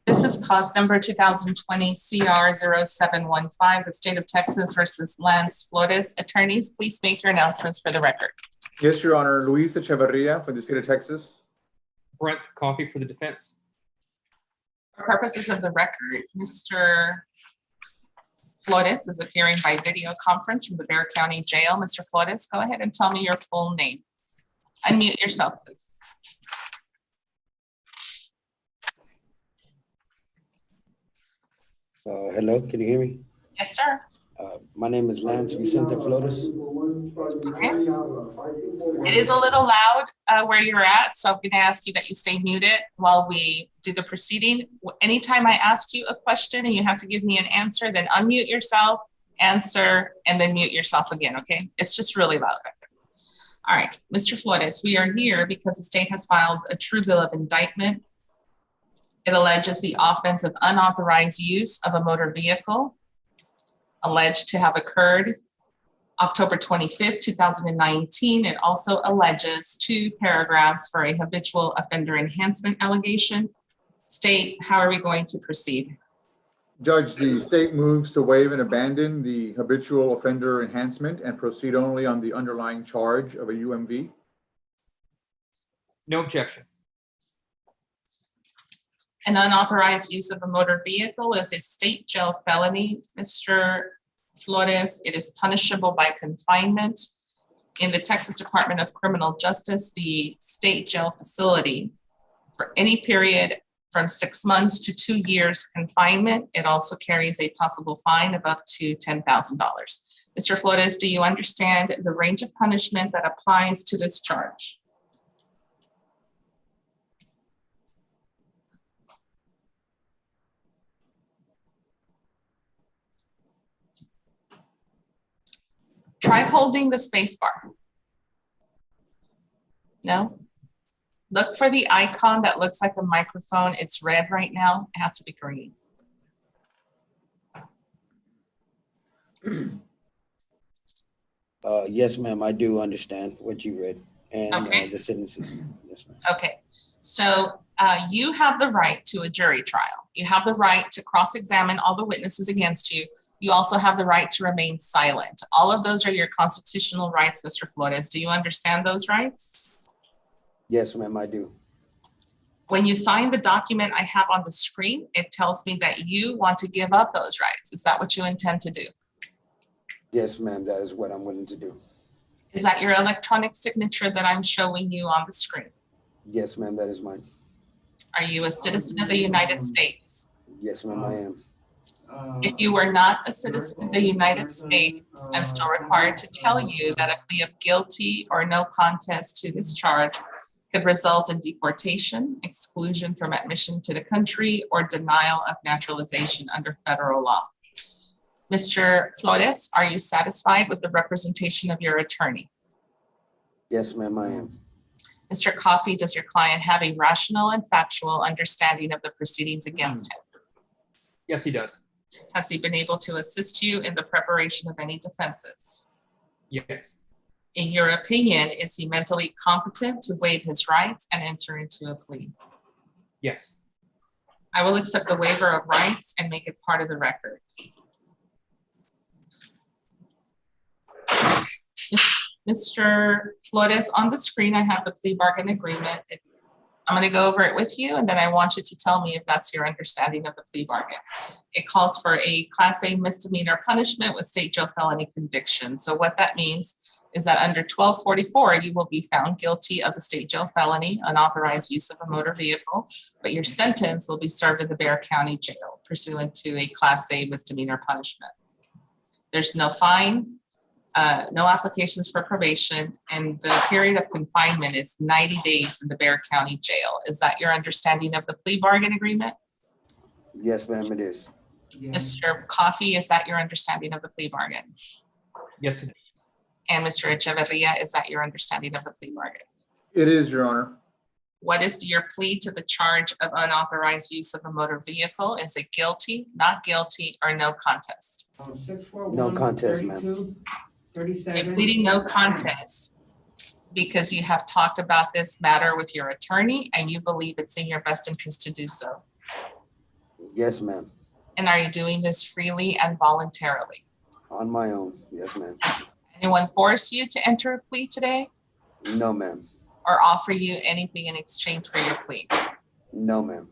This is cause number 2020 CR 0715, the state of Texas versus Lance Flores. Attorneys, please make your announcements for the record. Yes, Your Honor. Luis Echeverria for the state of Texas. Brent Coffee for the defense. For purposes of the record, Mr. Flores is appearing by video conference from the Bexar County Jail. Mr. Flores, go ahead and tell me your full name. Unmute yourself, please. Hello, can you hear me? Yes, sir. My name is Lance Vicente Flores. Okay. It is a little loud where you're at, so I'm going to ask you that you stay muted while we do the proceeding. Anytime I ask you a question and you have to give me an answer, then unmute yourself, answer, and then mute yourself again, okay? It's just really loud back there. All right, Mr. Flores, we are here because the state has filed a true bill of indictment. It alleges the offense of unauthorized use of a motor vehicle alleged to have occurred October 25th, 2019. It also alleges 2 paragraphs for a habitual offender enhancement allegation. State, how are we going to proceed? Judge, the state moves to waive and abandon the habitual offender enhancement and proceed only on the underlying charge of a UMV. No objection. An unauthorized use of a motor vehicle is a state jail felony, Mr. Flores. It is punishable by confinement. In the Texas Department of Criminal Justice, the state jail facility for any period from 6 months to 2 years confinement. It also carries a possible fine of up to $10,000. Mr. Flores, do you understand the range of punishment that applies to this charge? Try holding the space bar. No? Look for the icon that looks like a microphone. It's red right now. It has to be green. Yes, ma'am, I do understand what you read and Okay. the sentences. Yes, ma'am. Okay, so you have the right to a jury trial. You have the right to cross-examine all the witnesses against you. You also have the right to remain silent. All of those are your constitutional rights, Mr. Flores. Do you understand those rights? Yes, ma'am, I do. When you sign the document I have on the screen, it tells me that you want to give up those rights. Is that what you intend to do? Yes, ma'am, that is what I'm willing to do. Is that your electronic signature that I'm showing you on the screen? Yes, ma'am, that is mine. Are you a citizen of the United States? Yes, ma'am, I am. If you were not a citizen of the United States, I'm still required to tell you that a plea of guilty or no contest to this charge could result in deportation, exclusion from admission to the country, or denial of naturalization under federal law. Mr. Flores, are you satisfied with the representation of your attorney? Yes, ma'am, I am. Mr. Coffey, does your client have a rational and factual understanding of the proceedings against him? Yes, he does. Has he been able to assist you in the preparation of any defenses? Yes. In your opinion, is he mentally competent to waive his rights and enter into a plea? Yes. I will accept the waiver of rights and make it part of the record. Mr. Flores, on the screen, I have the plea bargain agreement. I'm going to go over it with you, and then I want you to tell me if that's your understanding of the plea bargain. It calls for a Class A misdemeanor punishment with state jail felony conviction. So what that means is that under 1244, you will be found guilty of the state jail felony, unauthorized use of a motor vehicle, but your sentence will be served in the Bexar County Jail pursuant to a Class A misdemeanor punishment. There's no fine, no applications for probation, and the period of confinement is 90 days in the Bexar County Jail. Is that your understanding of the plea bargain agreement? Yes, ma'am, it is. Mr. Coffey, is that your understanding of the plea bargain? Yes, it is. And Mr. Echeverria, is that your understanding of the plea bargain? It is, Your Honor. What is your plea to the charge of unauthorized use of a motor vehicle? Is it guilty, not guilty, or no contest? No contest, ma'am. You're pleading no contest because you have talked about this matter with your attorney and you believe it's in your best interest to do so. Yes, ma'am. And are you doing this freely and voluntarily? On my own. Yes, ma'am. Anyone force you to enter a plea today No, ma'am. or offer you anything in exchange for your plea? No, ma'am.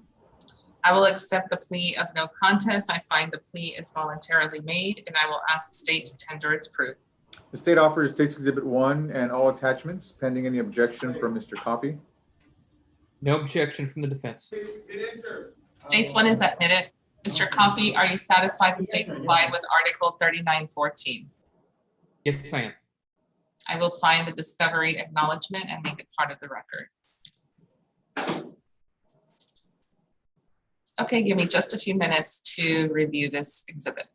I will accept the plea of no contest. I find the plea is voluntarily made, and I will ask the state to tender its proof. The state offers State's Exhibit 1 and all attachments pending any objection from Mr. Coffey. No objection from the defense. State's 1 is admitted. Mr. Coffey, are you satisfied the state complied with Article 3914? Yes, I am. I will sign the discovery acknowledgement and make it part of the record. Okay, give me just a few minutes to review this exhibit.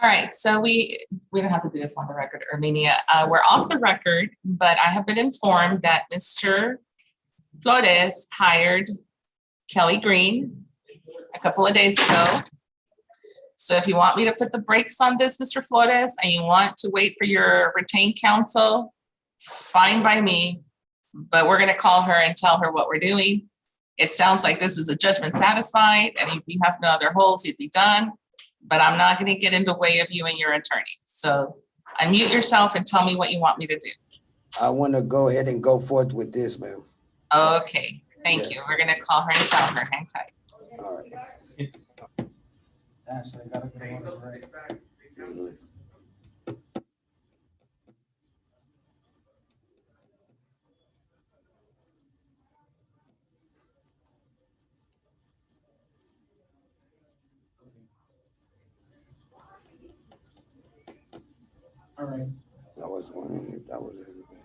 All right, so we don't have to do this on the record, Armenia. We're off the record, but I have been informed that Mr. Flores hired Kelly Green a couple of days ago. So if you want me to put the brakes on this, Mr. Flores, and you want to wait for your retained counsel, fine by me, but we're gonna call her and tell her what we're doing. It sounds like this is a judgment satisfied, and if you have no other holds, you'd be done. But I'm not gonna get in the way of you and your attorney. So unmute yourself and tell me what you want me to do. I want to go ahead and go forth with this, ma'am. Okay, thank you. Yes. We're gonna call her and tell her, hang tight. All right. Mhm. All right. I was wondering if that was everybody.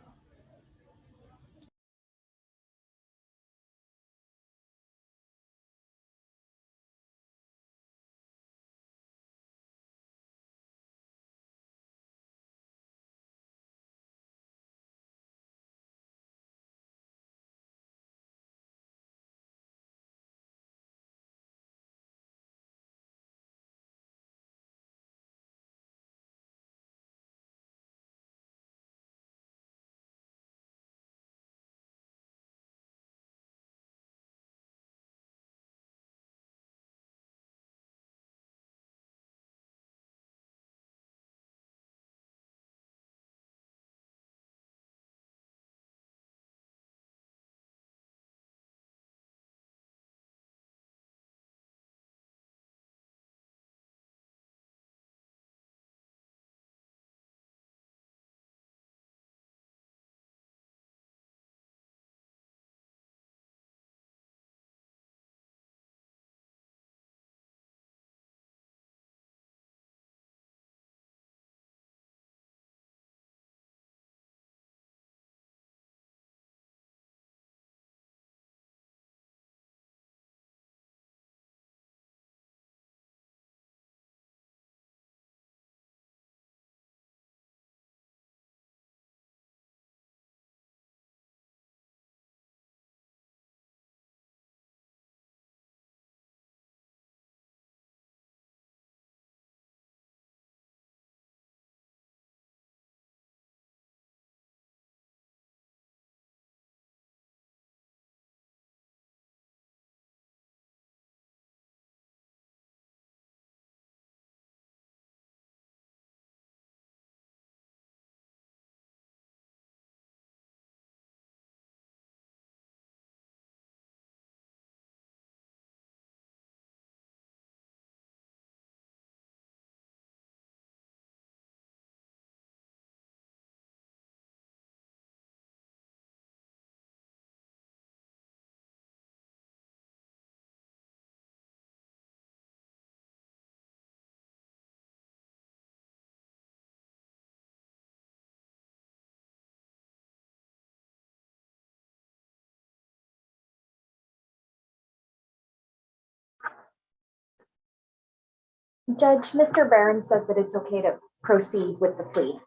Judge, Mr. Barron says that it's okay to proceed with the plea.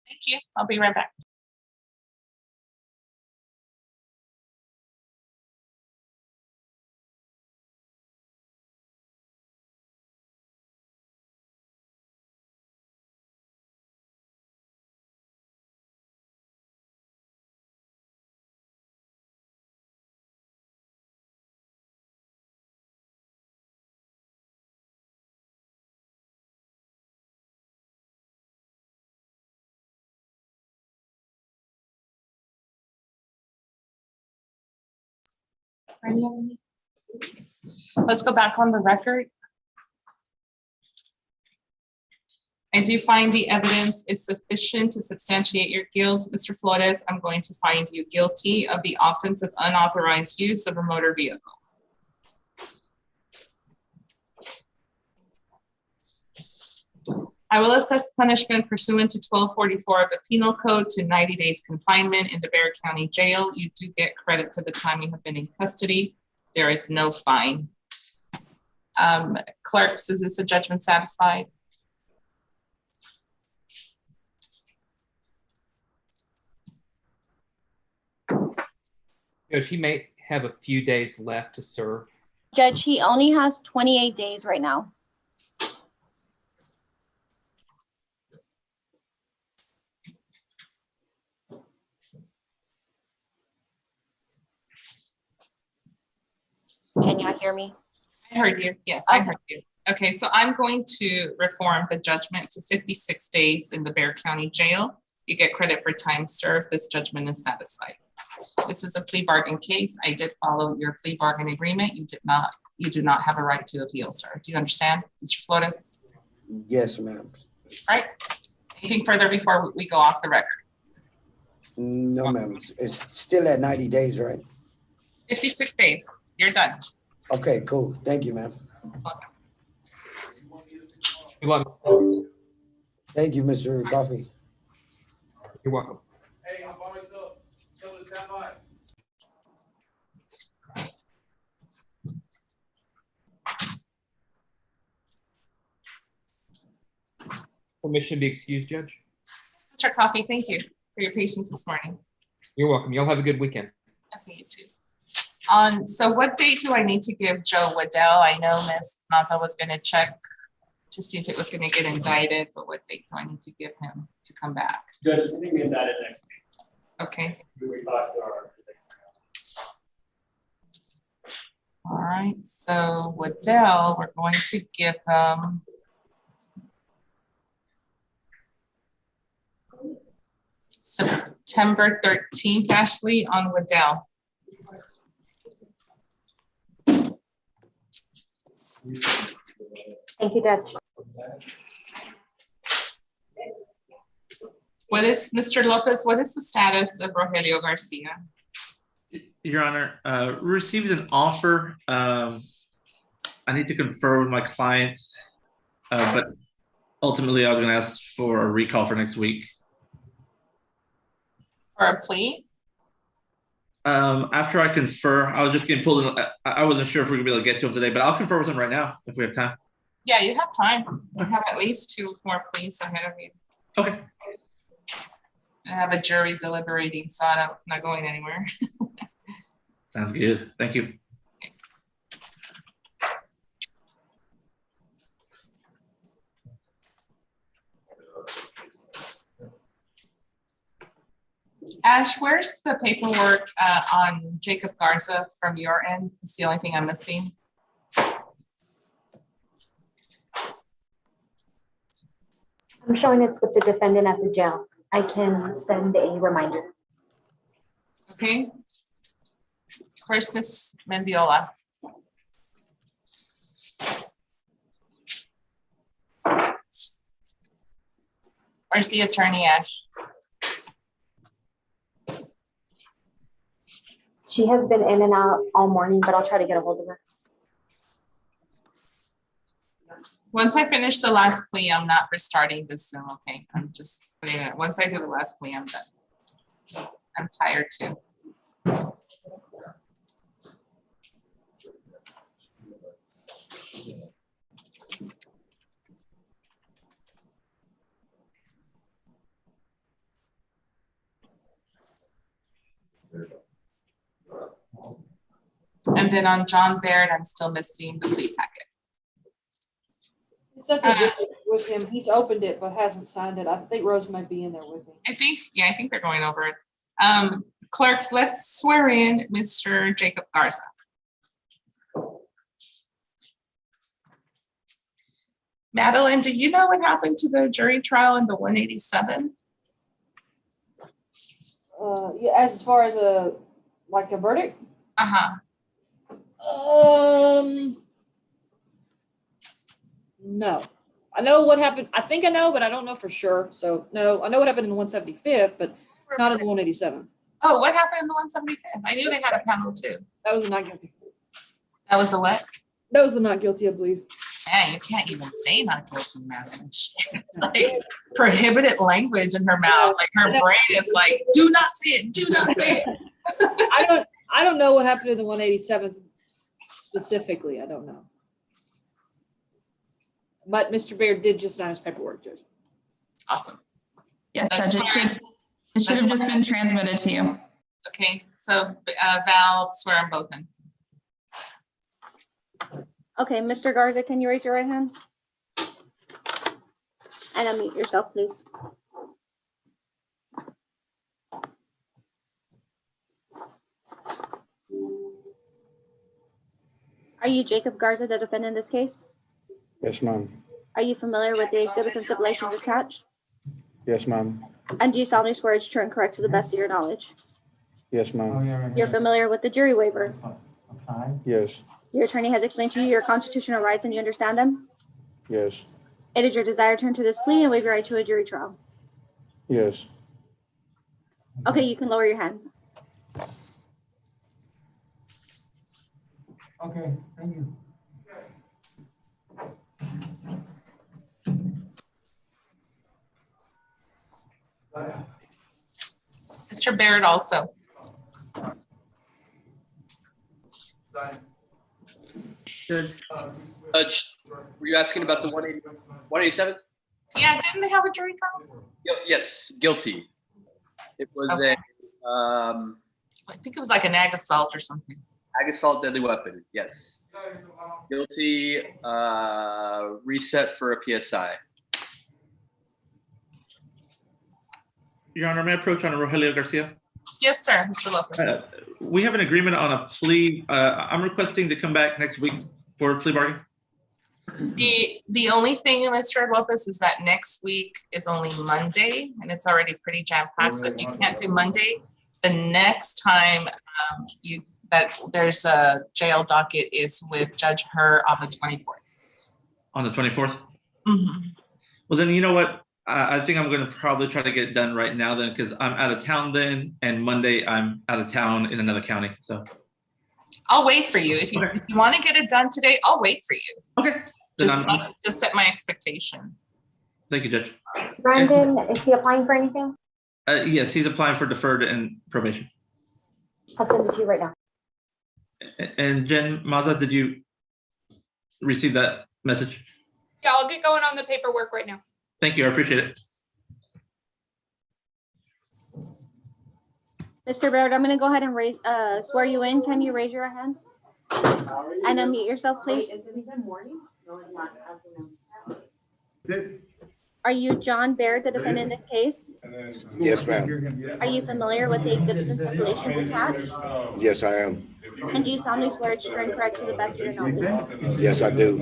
Thank you. I'll be right back. Let's go back on the record. I do find the evidence is sufficient to substantiate your guilt. Mr. Flores, I'm going to find you guilty of the offense of unauthorized use of a motor vehicle. I will assess punishment pursuant to 1244 of the Penal Code to 90 days confinement in the Bexar County Jail. You do get credit for the time you have been in custody. There is no fine. Clerks, is this a judgment satisfied? Judge, he may have a few days left to serve. Judge, he only has 28 days right now. Can y'all hear me? I heard you. Yes, I heard you. Okay, so I'm going to reform the judgment to 56 days in the Bexar County Jail. You get credit for time served. This judgment is satisfied. This is a plea bargain case. I did follow your plea bargain agreement. You do not have a right to appeal, sir. Do you understand, Mr. Flores? Yes, ma'am. All right. Anything further before we go off the record? No, ma'am. It's still at 90 days, right? 56 days. You're done. Okay, cool. Thank you, ma'am. Welcome. Good luck. Thank you, Mr. Coffee. You're welcome. Hey, I'm by myself. Tell me to stand by. Permission to be excused, Judge. Mr. Coffey, thank you for your patience this morning. You're welcome. Y'all have a good weekend. Okay, you too. So what date do I need to give Joe Waddell? I know Ms. Meza was going to check to see if it was going to get indicted, but what date do I need to give him to come back? Judge, it's going to be indicted next week. Okay. We talked to our. All right. So Waddell, we're going to give September 13th, Ashley, on Waddell. Thank you, Judge. What is, Mr. Lopez, what is the status of Rogelio Garcia? Your Honor, received an offer. I need to confer with my client, but ultimately I was going to ask for a recall for next week. For a plea? After I confer, I was just getting pulled in. I wasn't sure if we were going to be able to get to him today, but I'll confer with him right now if we have time. Yeah, you have time. You have at least 2 more pleas ahead of you. Okay. I have a jury deliberating, so I'm not going anywhere. Sounds good. Thank you. Ash, where's the paperwork on Jacob Garza from your end? It's the only thing I'm missing. I'm showing it's with the defendant at the jail. I can send a reminder. Okay. First, Ms. Mendiola. Where's the attorney, Ash? She has been in and out all morning, but I'll try to get a hold of her. Once I finish the last plea, I'm not restarting this Zoom, okay? I'm just putting it, once I do the last plea, I'm done. I'm tired too. And then on John Baird, I'm still missing the plea packet. It's at the jail with him. He's opened it but hasn't signed it. I think Rose might be in there with him. I think they're going over it. Clerks, let's swear in Mr. Jacob Garza. Madeline, do you know what happened to the jury trial in the 187? Yeah, as far as a verdict? Uh-huh. No. I know what happened. I think I know, but I don't know for sure. So no, I know what happened in the 175th, but not in the 187th. Oh, what happened in the 175th? I knew they had a panel too. That was a not guilty. That was a what? That was a not guilty, I believe. Man, you can't even say not guilty, Madeline. It's like prohibited language in her mouth. Like her brain is like, do not say it, do not say it. I don't know what happened in the 187th specifically. I don't know. But Mr. Baird did just sign his paperwork, Judge. Awesome. Yes, Judge, it should have just been transmitted to you. Okay, so Val, swear on both ends. Okay, Mr. Garza, can you raise your right hand? And unmute yourself, please. Are you Jacob Garza, the defendant in this case? Yes, ma'am. Are you familiar with the exhibits and stipulations attached? Yes, ma'am. And do you solemnly swear it's true and correct to the best of your knowledge? Yes, ma'am. You're familiar with the jury waiver? Yes. Your attorney has explained to you your constitutional rights and you understand them? Yes. It is your desire to enter this plea and waive your right to a jury trial. Yes. Okay, you can lower your hand. Okay, thank you. Mr. Baird also. Judge, were you asking about the 187th? Yeah, didn't they have a jury trial? Yes, guilty. It was Okay. a I think it was like an ag assault or something. ag assault deadly weapon. Yes. Guilty. Reset for a PSI. Your Honor, may I approach on Rogelio Garcia? Yes, sir, Mr. Lopez. We have an agreement on a plea. I'm requesting to come back next week for a plea bargain. The only thing, Mr. Lopez, is that next week is only Monday and it's already pretty jam-packed. So if you can't do Monday, the next time there's a jail docket is with Judge Herr on the 24th. On the 24th? Mm-hmm. Well, then you know what? I think I'm going to probably try to get it done right now then, because I'm out of town then, and Monday I'm out of town in another county. So I'll wait for you. If you want to get it done today, I'll wait for you. Okay. Just set my expectation. Thank you, Judge. Brandon, is he applying for anything? Yes, he's applying for deferred and probation. I'll send it to you right now. And Jen Meza, did you receive that message? Yeah, I'll get going on the paperwork right now. Thank you. I appreciate it. Mr. Baird, I'm going to go ahead and swear you in. Can you raise your hand? And unmute yourself, please. Are you John Baird, the defendant in this case? Yes, ma'am. Are you familiar with the exhibits and stipulations attached? Yes, I am. And do you solemnly swear it's true and correct to the best of your knowledge? Yes, I do.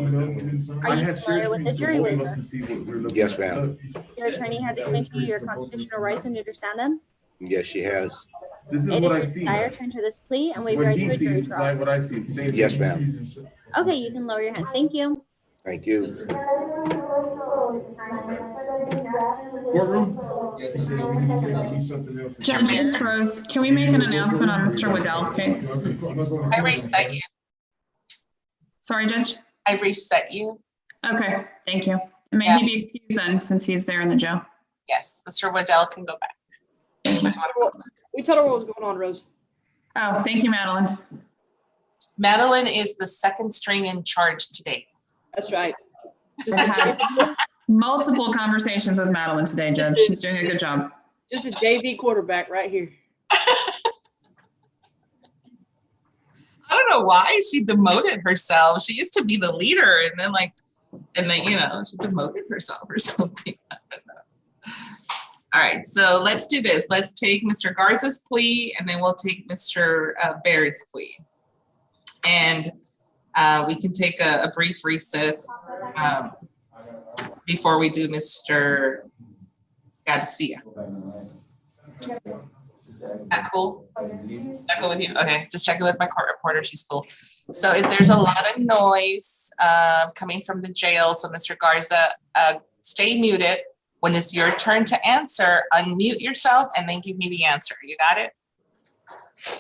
Are you familiar with the jury waiver? Yes, ma'am. Your attorney has explained to you your constitutional rights and you understand them? Yes, she has. This is It what I is see. your desire to enter this plea and waive your What right he to a jury sees is like trial. what I see. Same Yes, thing. ma'am. Okay, you can lower your hand. Thank you. Thank you. Courtroom? Judge, it's Rose. Can we make an announcement on Mr. Waddell's case? I reset you. Sorry, Judge? I reset you. Okay, thank you. And may he be excused then, since he's there in the jail? Yes, Mr. Waddell can go back. Thank you. We told her what was going on, Rose. Oh, thank you, Madeline. Madeline is the second string in charge today. That's right. I had multiple conversations with Madeline today, Judge. She's doing a good job. Just a JV quarterback right here. I don't know why she demoted herself. She used to be the leader, and then she demoted herself or something. I don't know. All right, so let's do this. Let's take Mr. Garza's plea, and then we'll take Mr. Baird's plea. And we can take a brief recess before we do Mr. Garcia. That cool? Is that cool with you? Okay, just checking with my court reporter. She's cool. So if there's a lot of noise coming from the jail, so Mr. Garza, stay muted. When it's your turn to answer, unmute yourself and then give me the answer. You got it?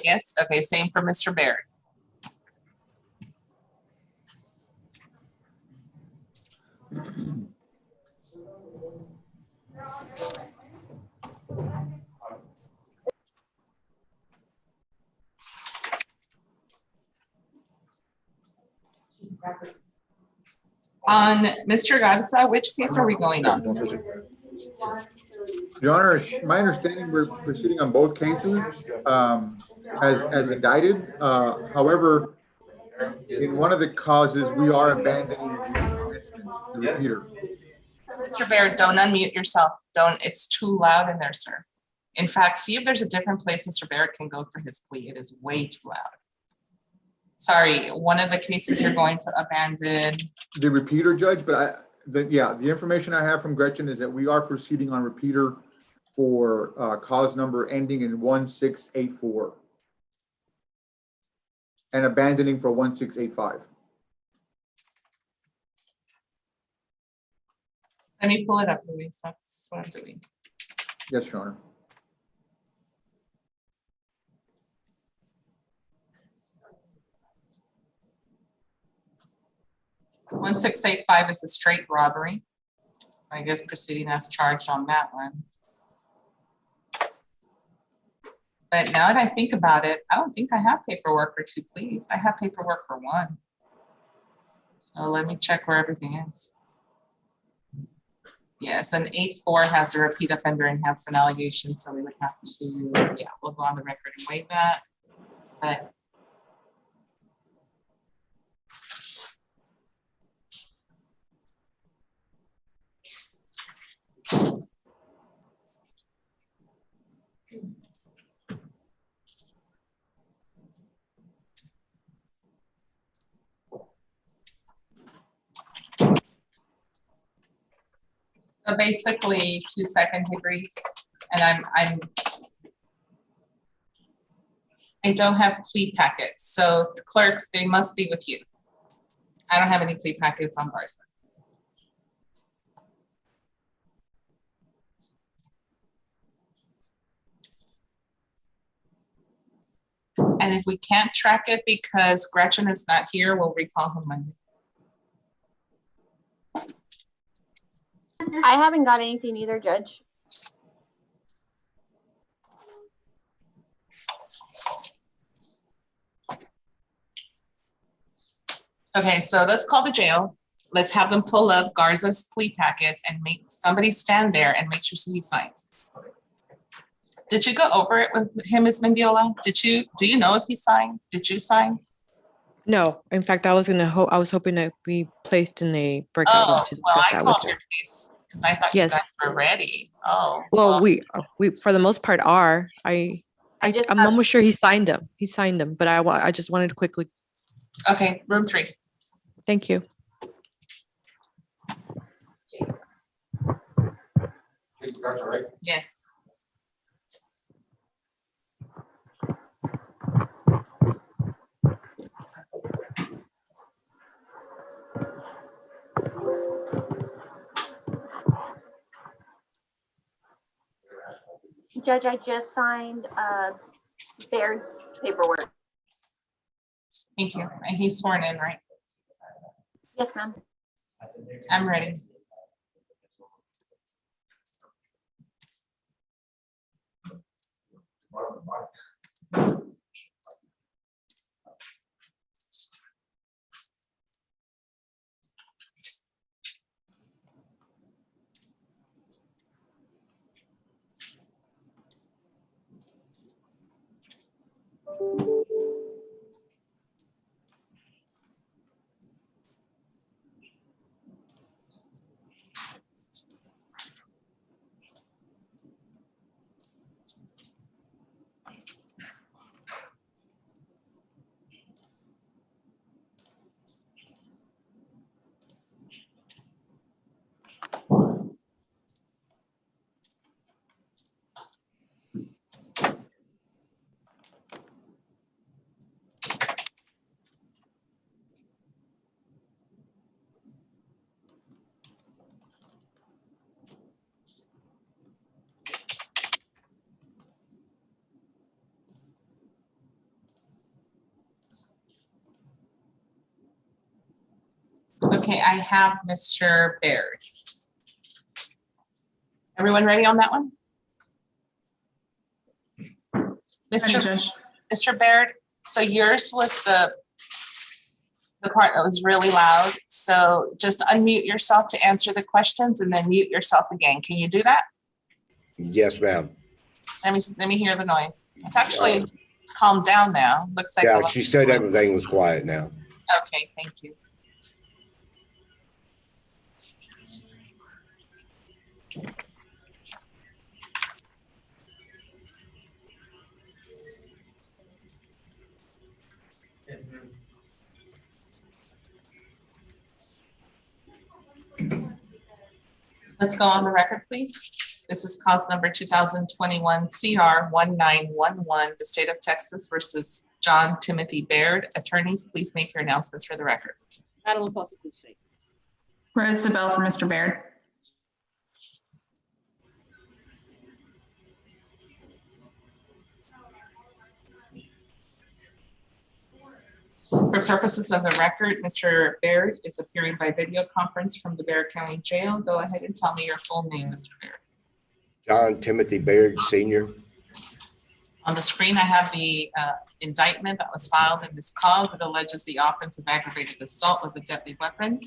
Yes? Okay, same for Mr. Baird. On Mr. Garza, which case are we going on? Your Honor, my understanding, we're proceeding on both cases as indicted. However, in one of the causes, we are abandoning the repeater. Mr. Baird, don't unmute yourself. Don't, it's too loud in there, sir. In fact, see if there's a different place Mr. Baird can go for his plea. It is way too loud. Sorry, one of the cases you're going to abandon. The repeater, Judge, but the information I have from Gretchen is that we are proceeding on repeater for cause number ending in 1684 and abandoning for 1685. Let me pull it up, Luis. That's what I'm doing. Yes, Your Honor. One 1685 is a straight robbery. So I guess proceeding as charged on that one. But now that I think about it, I don't think I have paperwork for 2 pleas. I have paperwork for 1. So let me check where everything is. Yes, an 8-4 has a repeat offender enhancement allegation, so we would have to, we'll go on the record and waive that. But so basically 2 second degrees, and I don't have plea packets, so the clerks, they must be with you. I don't have any plea packets on Garza. And if we can't track it because Gretchen is not here, we'll recall him Monday. I haven't got anything either, Judge. Okay, so let's call the jail. Let's have them pull up Garza's plea packets and make somebody stand there and make sure he signs. Did you go over it with him, Ms. Mendiola? Do you know if he signed? Did you sign? No, in fact, I was hoping to be placed in a breakout room to discuss well, I that called with your him. case because I thought Yes. you guys were ready. Oh, Well, we for the most part are. I'm almost sure he signed them. He signed them, but I just wanted to quickly. Okay, room 3. Thank you. Yes. Judge, I just signed Baird's paperwork. Thank you. And he's sworn in, right? Yes, ma'am. I'm ready. Okay, I have Mr. Baird. Everyone ready on that one? Mr. Baird, so yours was the part that was really loud. So just unmute yourself to answer the questions and then mute yourself again. Can you do that? Yes, ma'am. Let me hear the noise. It's actually calmed down now. Looks like. Yeah, she said everything was quiet now. Okay, thank you. Let's go on the record, please. This is cause number 2021 CR 1911, the state of Texas versus John Timothy Baird. Attorneys, please make your announcements for the record. Madeline Foster, please state. Rose Zabel for Mr. Baird. For purposes of the record, Mr. Baird is appearing by video conference from the Bexar County Jail. Go ahead and tell me your full name, Mr. Baird. John Timothy Baird, Sr. On the screen, I have the indictment that was filed in this cause that alleges the offense of aggravated assault with a deadly weapon.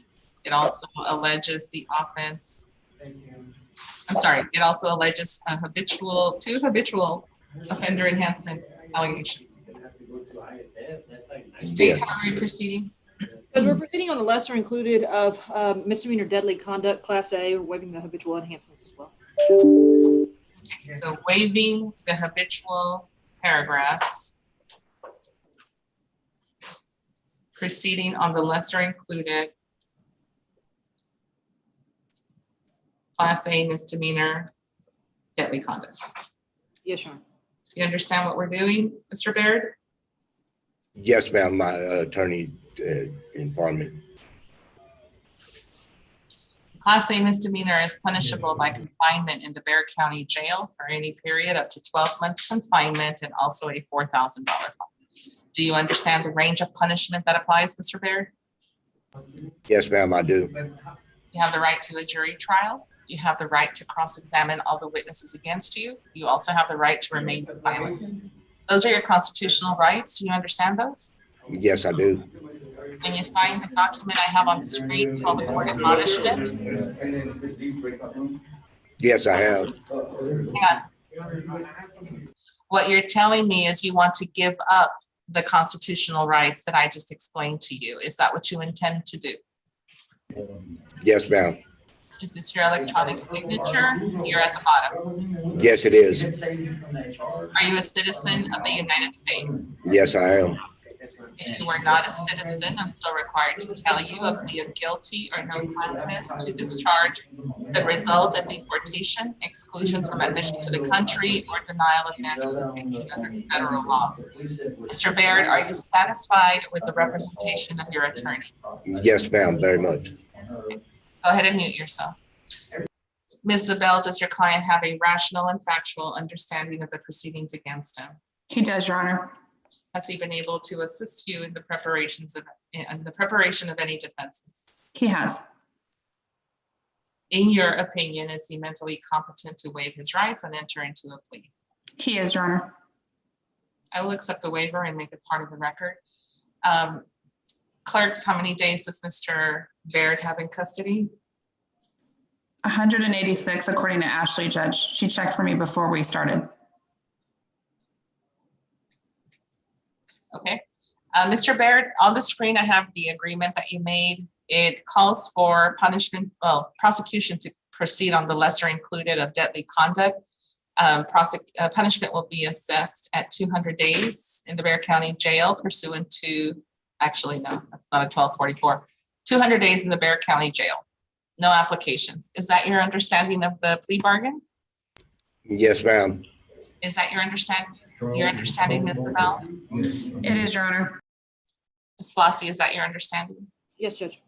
It also alleges the offense. It also alleges two habitual offender enhancement allegations. State, how are we proceeding? Because we're proceeding on the lesser included of misdemeanor deadly conduct, Class A, or waiving the habitual enhancements as well. So waiving the habitual paragraphs, proceeding on the lesser included Class A misdemeanor deadly conduct. Yes, Your Honor. You understand what we're doing, Mr. Baird? Yes, ma'am. My attorney informed me. Class A misdemeanor is punishable by confinement in the Bexar County Jail for any period up to 12 months confinement and also a $4,000 fine. Do you understand the range of punishment that applies, Mr. Baird? Yes, ma'am, I do. You have the right to a jury trial. You have the right to cross-examine all the witnesses against you. You also have the right to remain silent. Those are your constitutional rights. Do you understand those? Yes, I do. And you find the document I have on the screen called the court admonishment. Yes, I have. Yeah. What you're telling me is you want to give up the constitutional rights that I just explained to you. Is that what you intend to do? Yes, ma'am. Is this your electronic signature? You're at the bottom. Yes, it is. Are you a citizen of the United States? Yes, I am. If you are not a citizen, I'm still required to tell you a plea of guilty or no contest to this charge that result in deportation, exclusion from admission to the country, or denial of nationality under federal law. Mr. Baird, are you satisfied with the representation of your attorney? Yes, ma'am, very much. Go ahead and mute yourself. Ms. Zabel, does your client have a rational and factual understanding of the proceedings against him? He does, Your Honor. Has he been able to assist you in the preparation of any defenses? He has. In your opinion, is he mentally competent to waive his rights and enter into a plea? He is, Your Honor. I will accept the waiver and make it part of the record. Clerks, how many days does Mr. Baird have in custody? 186, according to Ashley, Judge. She checked for me before we started. Okay. Mr. Baird, on the screen, I have the agreement that you made. It calls for prosecution to proceed on the lesser included of deadly conduct. Punishment will be assessed at 200 days in the Bexar County Jail pursuant to, actually, no, that's not a 1244. 200 days in the Bexar County Jail. No applications. Is that your understanding of the plea bargain? Yes, ma'am. Is that your understanding? Your understanding, Ms. Zabel? It is, Your Honor. Ms. Flossie, is that your understanding? Yes, Judge.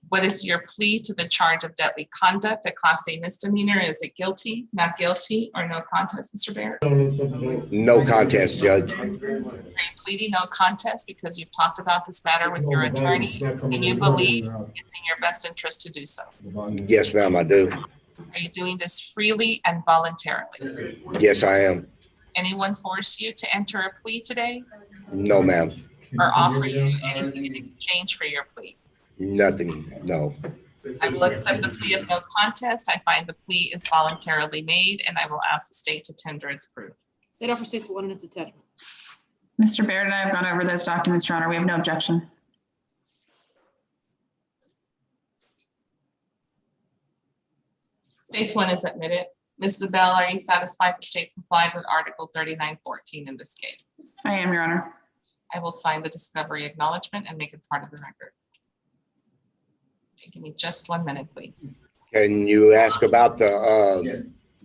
What is your plea to the charge of deadly conduct, a Class A misdemeanor? Is it guilty, not guilty, or no contest, Mr. Barrett? No contest, Judge. Are you pleading no contest because you've talked about this matter with your attorney and you believe it's in your best interest to do so? Yes, ma'am, I do. Are you doing this freely and voluntarily? Yes, I am. Anyone force you to enter a plea today No, ma'am. or offer you anything in exchange for your plea? Nothing, no. I will accept the plea of no contest. I find the plea is voluntarily made, and I will ask the state to tender its proof. State offer states one in its attachment. Mr. Baird and I have gone over those documents, Your Honor. We have no objection. State's one is admitted. Ms. Zabel, are you satisfied the state complied with Article 3914 in this case? I am, Your Honor. I will sign the discovery acknowledgement and make it part of the record. Give me just 1 minute, please. Can you ask about the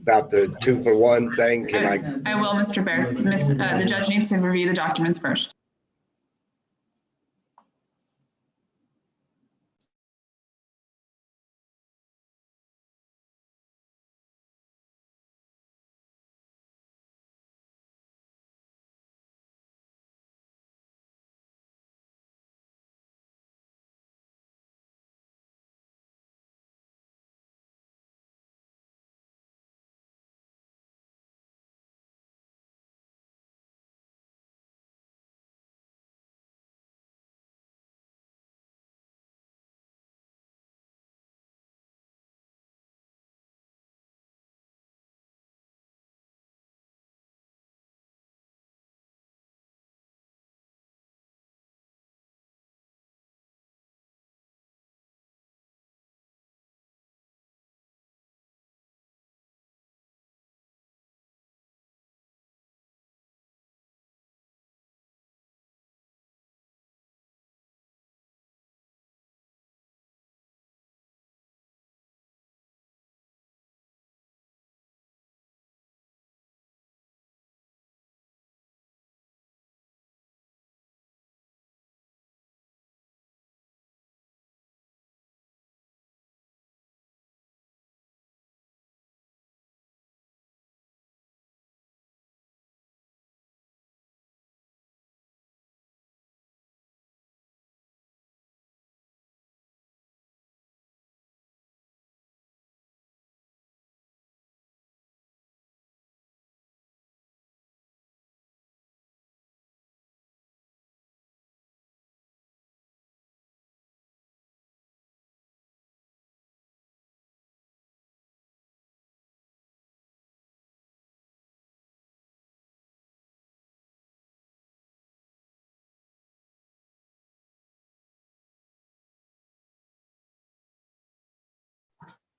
2-for-1 thing? Can I will, Mr. Baird. The judge needs to review the documents first.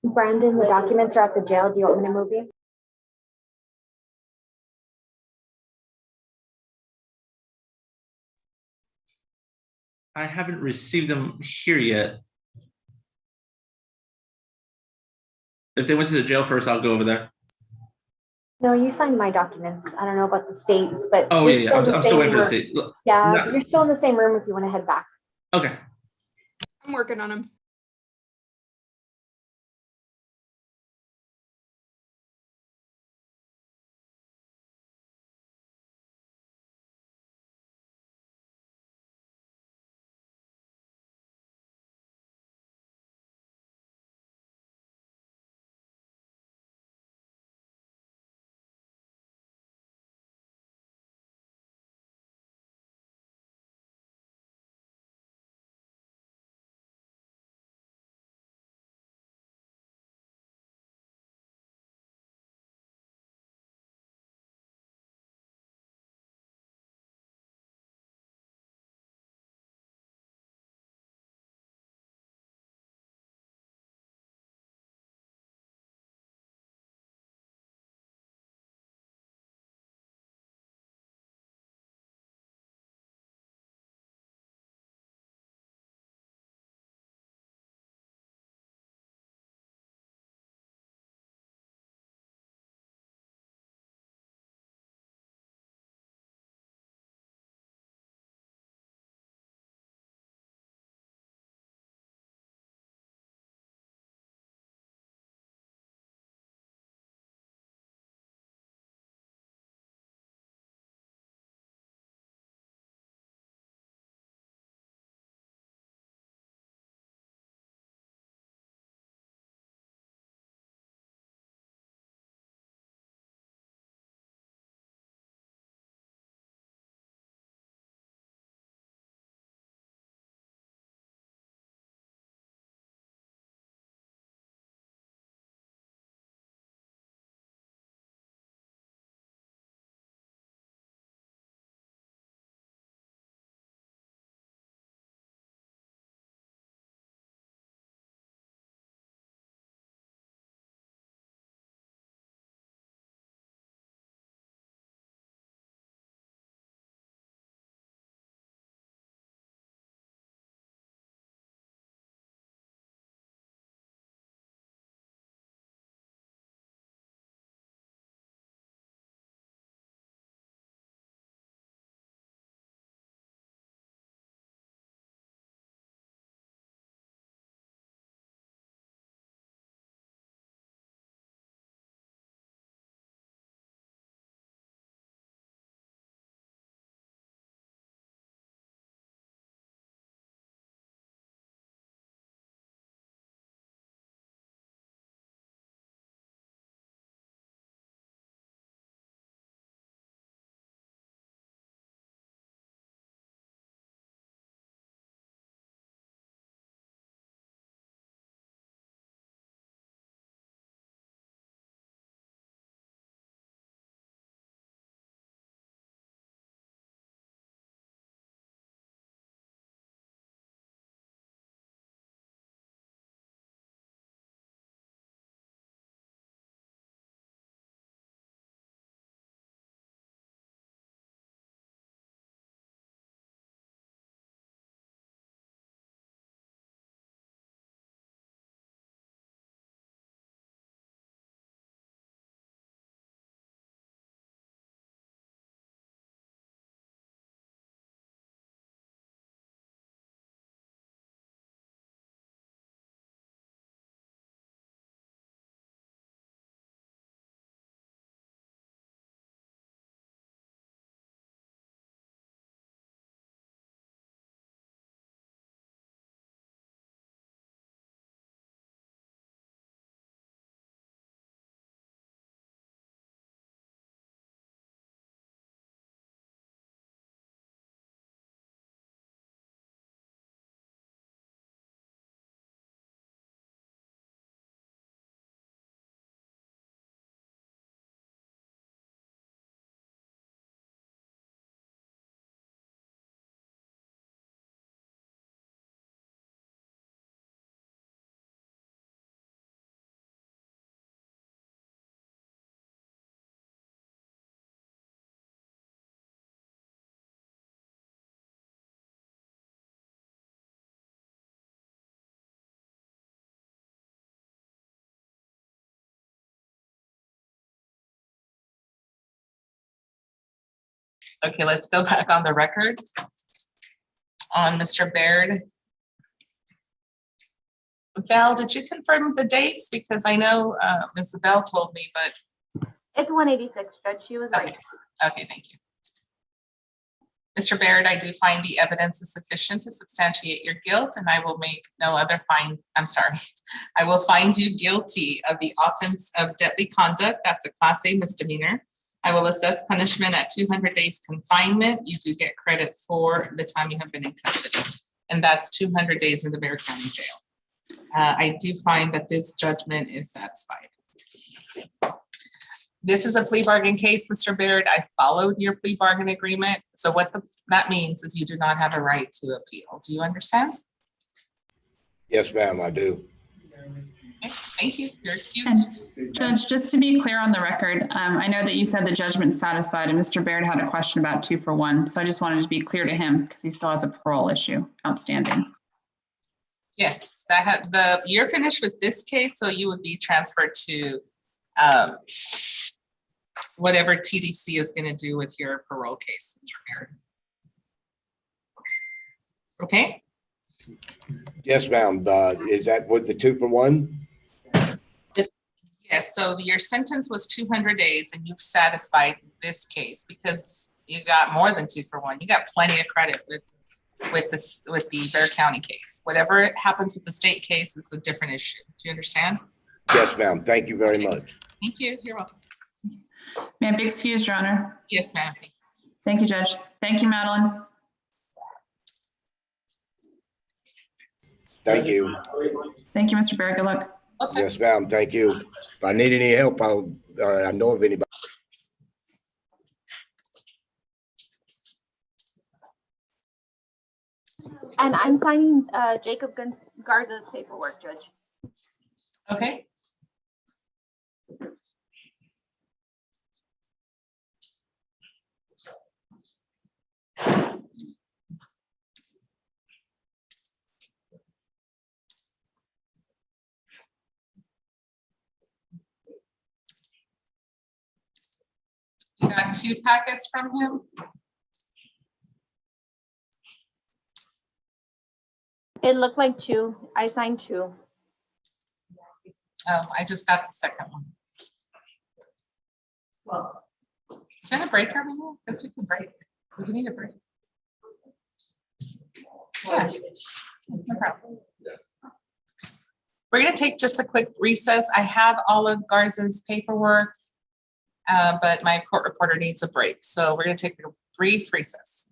Brandon, the documents are at the jail. Do you want me to move you? I haven't received them here yet. If they went to the jail first, I'll go over there. No, you signed my documents. I don't know about the states, but. Oh, you're yeah, still in I'm still same waiting for the room. state. Look, Yeah, no. you're still in the same room if you want to head back. Okay. I'm working on them. Okay, let's go back on the record. On Mr. Baird. Val, did you confirm the dates? Because I know Ms. Bell told me, but. It's 186, Judge. She was right. Okay, thank you. Mr. Baird, I do find the evidence is sufficient to substantiate your guilt, and I will make no other I will find you guilty of the offense of deadly conduct. That's a Class A misdemeanor. I will assess punishment at 200 days confinement. You do get credit for the time you have been in custody, and that's 200 days in the Bexar County Jail. I do find that this judgment is satisfied. This is a plea bargain case, Mr. Baird. I followed your plea bargain agreement. So what that means is you do not have a right to appeal. Do you understand? Yes, ma'am, I do. Okay, thank you. You're excused. And Judge, just to be clear on the record, I know that you said the judgment's satisfied and Mr. Baird had a question about 2-for-1. So I just wanted to be clear to him because he still has a parole issue outstanding. Yes, you're finished with this case, so you would be transferred to whatever TDC is going to do with your parole case, Mr. Baird. Okay? Yes, ma'am. Is that with the 2-for-1? Yes, so your sentence was 200 days and you've satisfied this case because you got more than 2-for-1. You got plenty of credit with the Bexar County case. Whatever happens with the state case is a different issue. Do you understand? Yes, ma'am. Thank you very much. Thank you. You're welcome. May I be excused, Your Honor? Yes, ma'am. Thank you, Judge. Thank you, Madeline. Thank you. Thank you, Mr. Baird. Good luck. Okay. Yes, ma'am. Thank you. If I need any help, I know of anybody. And I'm signing Jacob Garza's paperwork, Judge. Okay. You got 2 packets from him? It looked like 2. I signed 2. Oh, I just got the second one. Well, can I break her? Because we can break. We need a break. Yeah, no problem. We're going to take just a quick recess. I have all of Garza's paperwork, but my court reporter needs a break. So we're going to take a brief recess.